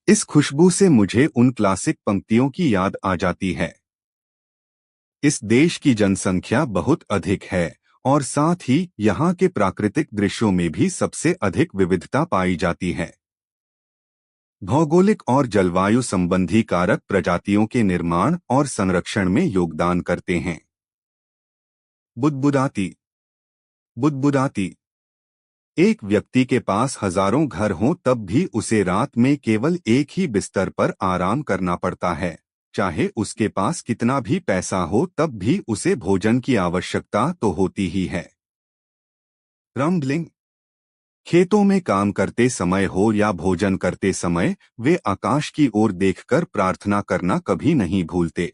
इस खुशबू से मुझे उन क्लासिक पंक्तियों की याद आ जाती है। इस देश की जनसंख्या बहुत अधिक है और साथ ही यहाँ के प्राकृतिक दृश्यों में भी सबसे अधिक विविधता पाई जाती है। भौगोलिक और जलवायु संबंधी कारक प्रजातियों के निर्माण और संरक्षण में योगदान करते हैं। बुदबुदाती बुदबुदाती एक व्यक्ति के पास हजारों घर हों तब भी उसे रात में केवल एक ही बिस्तर पर आराम करना पड़ता है। चाहे उसके पास कितना भी पैसा हो तब भी उसे भोजन की आवश्यकता तो होती ही है। रम्बलिंग खेतों में काम करते समय हो या भोजन करते समय वे आकाश की ओर देखकर प्रार्थना करना कभी नहीं भूलते।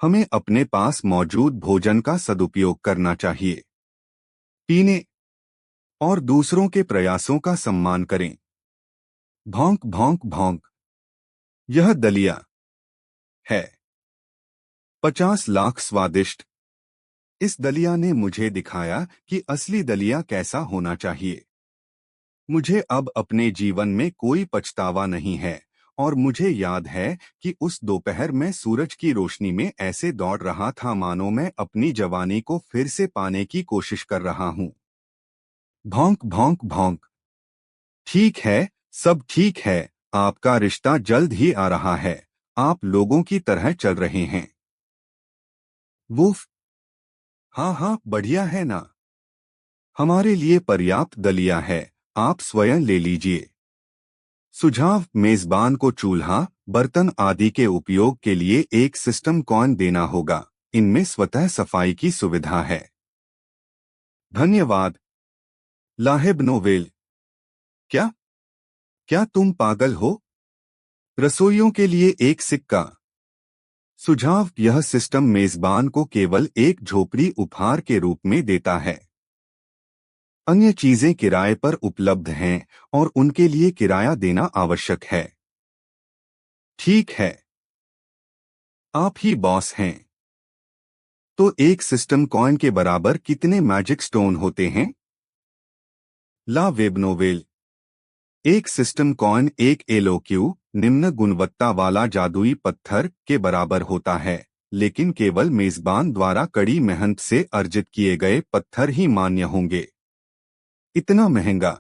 हमें अपने पास मौजूद भोजन का सदुपयोग करना चाहिए। पीने और दूसरों के प्रयासों का सम्मान करें। भौंक भौंक भौंक यह दलिया है 50 लाख स्वादिष्ट। इस दलिया ने मुझे दिखाया कि असली दलिया कैसा होना चाहिए। मुझे अब अपने जीवन में कोई पछतावा नहीं है और मुझे याद है कि उस दोपहर में सूरज की रोशनी में ऐसे दौड़ रहा था मानो मैं अपनी जवानी को फिर से पाने की कोशिश कर रहा हूँ। भौंक भौंक भौंक ठीक है, सब ठीक है। आपका रिश्ता जल्द ही आ रहा है। आप लोगों की तरह चल रहे हैं। वूफ हाँ हाँ, बढ़िया है ना। हमारे लिए पर्याप्त दलिया है, आप स्वयं ले लीजिए। सुझाव मेजबान को चूल्हा, बर्तन आदि के उपयोग के लिए एक सिस्टम कॉइन देना होगा। इनमें स्वतः सफाई की सुविधा है। धन्यवाद। लाहिब नोवेल क्या क्या तुम पागल हो? रसोइयों के लिए एक सिक्का। सुझाव यह सिस्टम मेजबान को केवल एक झोपड़ी उपहार के रूप में देता है। अन्य चीजें किराए पर उपलब्ध हैं और उनके लिए किराया देना आवश्यक है। ठीक है, आप ही बॉस हैं। तो एक सिस्टम कॉइन के बराबर कितने मैजिक स्टोन होते हैं? ला वेब नोवेल एक सिस्टम कॉइन एक एलोक्यू निम्न गुणवत्ता वाला जादुई पत्थर के बराबर होता है, लेकिन केवल मेजबान द्वारा कड़ी मेहनत से अर्जित किए गए पत्थर ही मान्य होंगे। इतना महंगा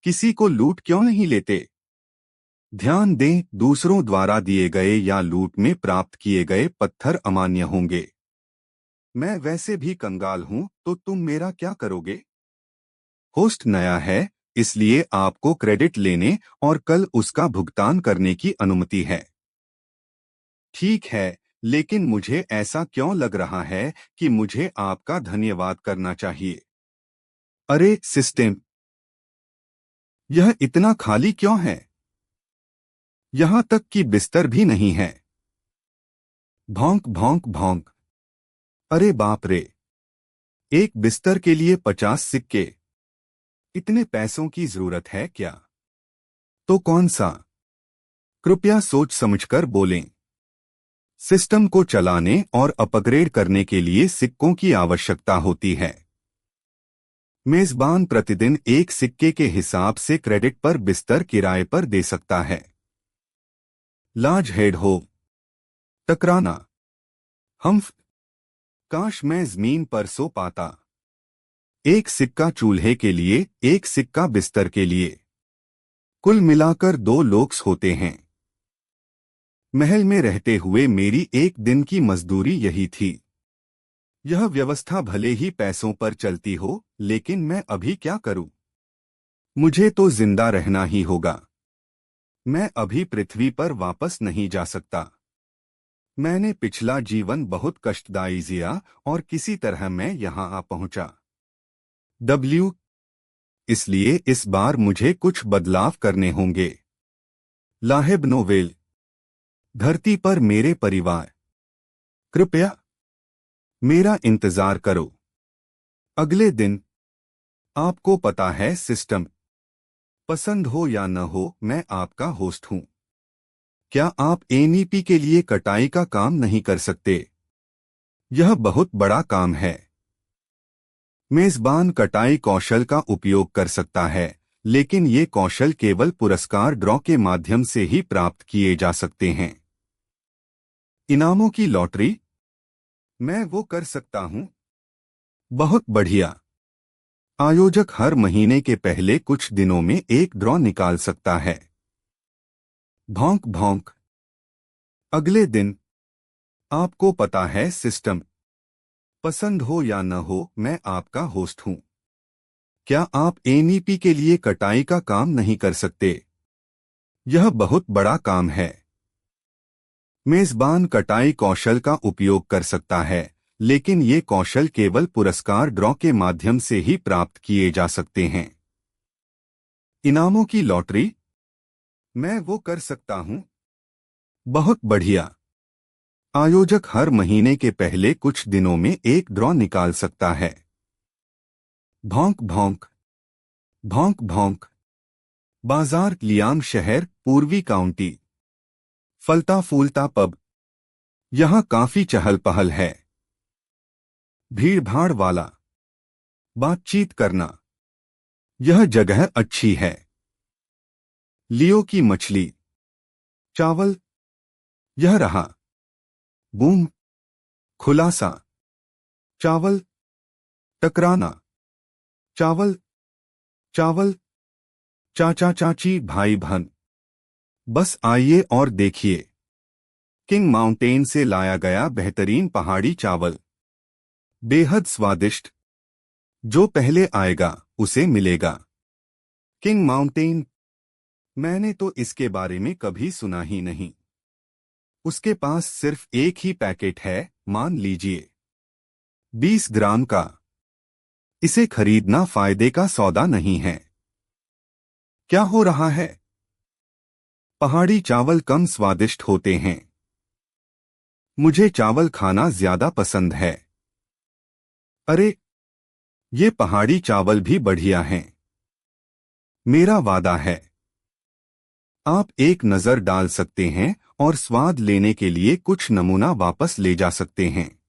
किसी को लूट क्यों नहीं लेते? ध्यान दें, दूसरों द्वारा दिए गए या लूट में प्राप्त किए गए पत्थर अमान्य होंगे। मैं वैसे भी कंगाल हूं, तो तुम मेरा क्या करोगे? होस्ट नया है, इसलिए आपको क्रेडिट लेने और कल उसका भुगतान करने की अनुमति है। ठीक है, लेकिन मुझे ऐसा क्यों लग रहा है कि मुझे आपका धन्यवाद करना चाहिए? अरे सिस्टम, यह इतना खाली क्यों है? यहाँ तक कि बिस्तर भी नहीं है। भौंक भौंक भौंक अरे बाप रे, एक बिस्तर के लिए 50 सिक्के। इतने पैसों की जरूरत है क्या? तो कौन सा? कृपया सोच समझकर बोलें। सिस्टम को चलाने और अपग्रेड करने के लिए सिक्कों की आवश्यकता होती है। मेजबान प्रतिदिन एक सिक्के के हिसाब से क्रेडिट पर बिस्तर किराए पर दे सकता है। लार्ज हेड हो टकराना। हम्फ, काश मैं जमीन पर सो पाता। एक सिक्का चूल्हे के लिए, एक सिक्का बिस्तर के लिए। कुल मिलाकर 2 लोक्स होते हैं। महल में रहते हुए मेरी एक दिन की मजदूरी यही थी। यह व्यवस्था भले ही पैसों पर चलती हो, लेकिन मैं अभी क्या करूं? मुझे तो जिंदा रहना ही होगा। मैं अभी पृथ्वी पर वापस नहीं जा सकता। मैंने पिछला जीवन बहुत कष्टदायी जिया और किसी तरह मैं यहां आ पहुंचा। डब्ल्यू इसलिए इस बार मुझे कुछ बदलाव करने होंगे। लाहिब नोवेल धरती पर मेरे परिवार, कृपया मेरा इंतजार करो। अगले दिन। आपको पता है सिस्टम, पसंद हो या न हो मैं आपका होस्ट हूं। क्या आप एनईपी के लिए कटाई का काम नहीं कर सकते? यह बहुत बड़ा काम है। मेजबान कटाई कौशल का उपयोग कर सकता है, लेकिन ये कौशल केवल पुरस्कार ड्रॉ के माध्यम से ही प्राप्त किए जा सकते हैं। इनामों की लॉटरी? मैं वो कर सकता हूं। बहुत बढ़िया। आयोजक हर महीने के पहले कुछ दिनों में एक ड्रॉ निकाल सकता है। भौंक भौंक। अगले दिन। आपको पता है सिस्टम, पसंद हो या न हो, मैं आपका होस्ट हूं। क्या आप एनईपी के लिए कटाई का काम नहीं कर सकते? यह बहुत बड़ा काम है। मेजबान कटाई कौशल का उपयोग कर सकता है, लेकिन ये कौशल केवल पुरस्कार ड्रॉ के माध्यम से ही प्राप्त किए जा सकते हैं। इनामों की लॉटरी? मैं वो कर सकता हूं। बहुत बढ़िया। आयोजक हर महीने के पहले कुछ दिनों में एक ड्रॉ निकाल सकता है। भौंक भौंक। भौंक भौंक। बाजार, लियाम शहर, पूर्वी काउंटी। फलता फूलता पब। यहाँ काफी चहल पहल है। भीड़ भाड़ वाला। बातचीत करना। यह जगह अच्छी है। लियो की मछली। चावल। यह रहा। बूम। खुलासा। चावल। टकराना। चावल। चावल। चाचा चाची, भाई बहन। बस आइए और देखिए। किंग माउंटेन से लाया गया बेहतरीन पहाड़ी चावल। बेहद स्वादिष्ट। जो पहले आएगा उसे मिलेगा। King mountain? मैंने तो इसके बारे में कभी सुना ही नहीं। उसके पास सिर्फ एक ही पैकेट है, मान लीजिए 20 ग्राम का। इसे खरीदना फायदे का सौदा नहीं है। क्या हो रहा है? पहाड़ी चावल कम स्वादिष्ट होते हैं। मुझे चावल खाना ज्यादा पसंद है। अरे, ये पहाड़ी चावल भी बढ़िया हैं। मेरा वादा है। आप एक नजर डाल सकते हैं और स्वाद लेने के लिए कुछ नमूना वापस ले जा सकते हैं।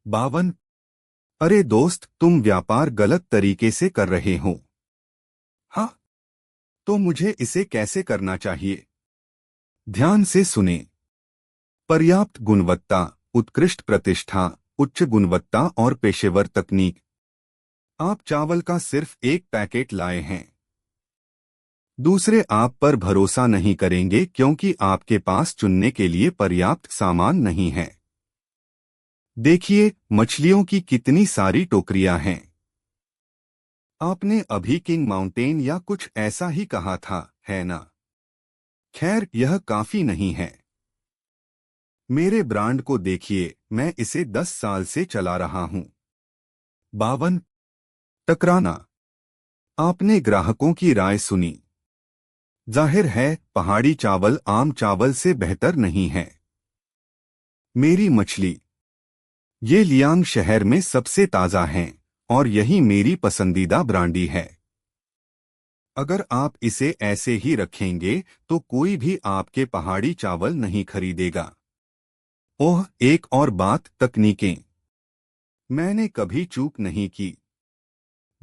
52। अरे दोस्त, तुम व्यापार गलत तरीके से कर रहे हो। हाँ? तो मुझे इसे कैसे करना चाहिए? ध्यान से सुने। पर्याप्त गुणवत्ता, उत्कृष्ट प्रतिष्ठा, उच्च गुणवत्ता और पेशेवर तकनीक। आप चावल का सिर्फ एक पैकेट लाए हैं। दूसरे आप पर भरोसा नहीं करेंगे क्योंकि आपके पास चुनने के लिए पर्याप्त सामान नहीं है। देखिए, मछलियों की कितनी सारी टोकरियां हैं। आपने अभी किंग माउंटेन या कुछ ऐसा ही कहा था, है ना? खैर, यह काफी नहीं है। मेरे ब्रांड को देखिए, मैं इसे 10 साल से चला रहा हूं। 52। टकराना। आपने ग्राहकों की राय सुनी। जाहिर है, पहाड़ी चावल आम चावल से बेहतर नहीं है। मेरी मछली। ये लियांग शहर में सबसे ताज़ा हैं, और यही मेरी पसंदीदा ब्रांडी है। अगर आप इसे ऐसे ही रखेंगे तो कोई भी आपके पहाड़ी चावल नहीं खरीदेगा। ओह, एक और बात, तकनीकें। मैंने कभी चूक नहीं की।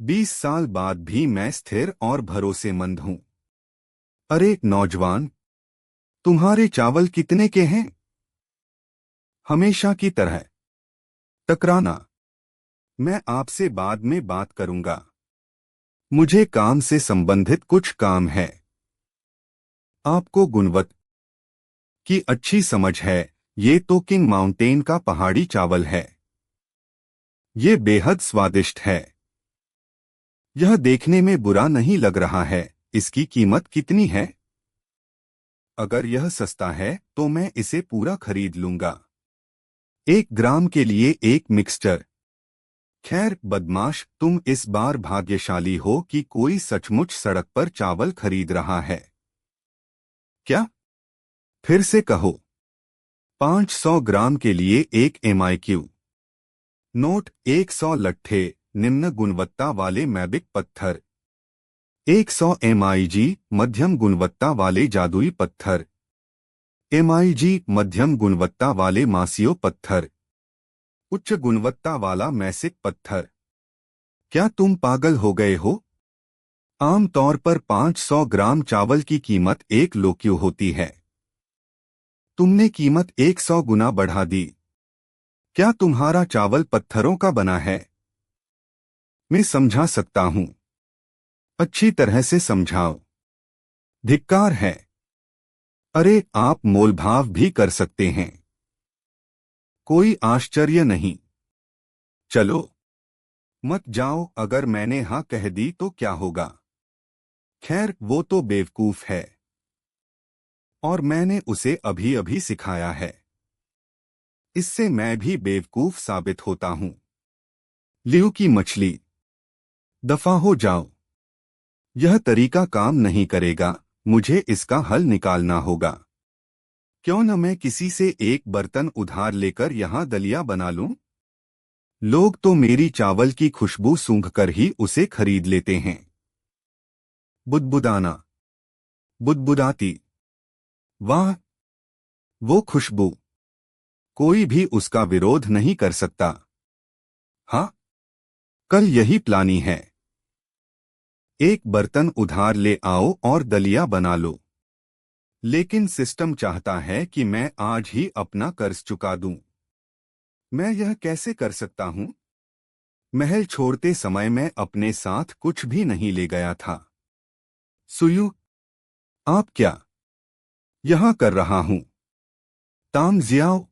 20 साल बाद भी मैं स्थिर और भरोसेमंद हूं। अरे नौजवान, तुम्हारे चावल कितने के हैं? हमेशा की तरह। टकराना। मैं आपसे बाद में बात करूंगा। मुझे काम से संबंधित कुछ काम है। आपको गुणवत्ता की अच्छी समझ है। ये तो किंग माउंटेन का पहाड़ी चावल है। ये बेहद स्वादिष्ट है। यह देखने में बुरा नहीं लग रहा है। इसकी कीमत कितनी है? अगर यह सस्ता है तो मैं इसे पूरा खरीद लूंगा। 1 ग्राम के लिए एक मिक्सचर। खैर बदमाश, तुम इस बार भाग्यशाली हो कि कोई सचमुच सड़क पर चावल खरीद रहा है। क्या? फिर से कहो। 500 ग्राम के लिए एक MIQ नोट, 100 लट्ठे निम्न गुणवत्ता वाले मैबिक पत्थर, 100 MIG मध्यम गुणवत्ता वाले जादुई पत्थर, MIG मध्यम गुणवत्ता वाले मासियो पत्थर, उच्च गुणवत्ता वाला मैसिक पत्थर। क्या तुम पागल हो गए हो? आम तौर पर 500 ग्राम चावल की कीमत 1 लाख होती है। तुमने कीमत 100 गुना बढ़ा दी। क्या तुम्हारा चावल पत्थरों का बना है? मैं समझा सकता हूं। अच्छी तरह से समझाओ। धिक्कार है। अरे, आप मोलभाव भी कर सकते हैं। कोई आश्चर्य नहीं। चलो, मत जाओ। अगर मैंने हाँ कह दी तो क्या होगा? खैर, वो तो बेवकूफ है और मैंने उसे अभी अभी सिखाया है। इससे मैं भी बेवकूफ साबित होता हूं। लियो की मछली, दफा हो जाओ। यह तरीका काम नहीं करेगा। मुझे इसका हल निकालना होगा। क्यों न मैं किसी से एक बर्तन उधार लेकर यहां दलिया बना लूं? लोग तो मेरी चावल की खुशबू सूंघकर ही उसे खरीद लेते हैं। बुदबुदाना, बुदबुदाती। वाह, वो खुशबू! कोई भी उसका विरोध नहीं कर सकता। हाँ, कल यही प्लानी है। एक बर्तन उधार ले आओ और दलिया बना लो। लेकिन सिस्टम चाहता है कि मैं आज ही अपना कर्ज चुका दूं। मैं यह कैसे कर सकता हूं? महल छोड़ते समय मैं अपने साथ कुछ भी नहीं ले गया था। सुयु, आप क्या यहाँ कर रहा हूं? ताम जियाओ,